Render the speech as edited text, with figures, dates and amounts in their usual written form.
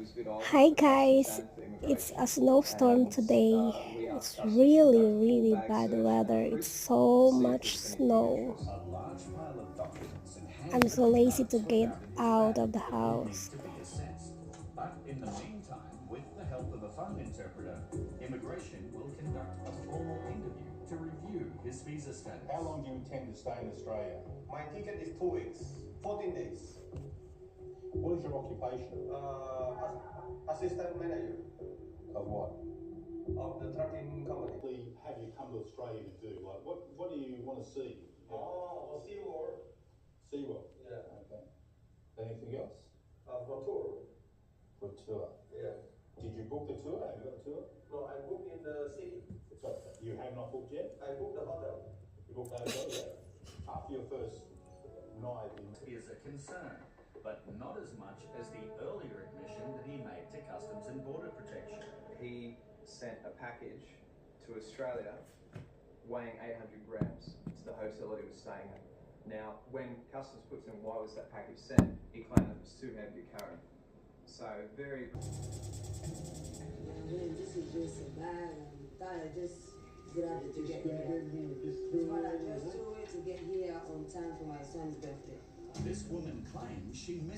Hi guys, it's a snowstorm today. It's really bad weather. It's so much snow. I'm so lazy to get out of the house. But in the meantime, with the help of a phone interpreter, immigration will conduct a formal interview to review his visa status. How long do you intend to stay in Australia? My ticket is 2 weeks, 14 days. What is your occupation? Assistant manager Of what? of the trucking company. Have you come to Australia to do? Like, what do you want to see? SeaWorld. SeaWorld? Yeah. Okay. Anything else? For tour. For a tour? Yeah. Did you book the tour? Have you got a tour? No, I booked in the city. So you have not booked yet? I booked the hotel. You booked the hotel yet? After your first night in... Is a concern, but not as much as the earlier admission that he made to Customs and Border Protection. He sent a package to Australia weighing 800 grams to the hotel that he was staying at. Now, when Customs puts in why was that package sent, he claimed that it was too heavy to carry. So, very... This is just so bad. I thought I just grabbed it to get here. But I just threw it to get here on time for my son's birthday. This woman claims she missed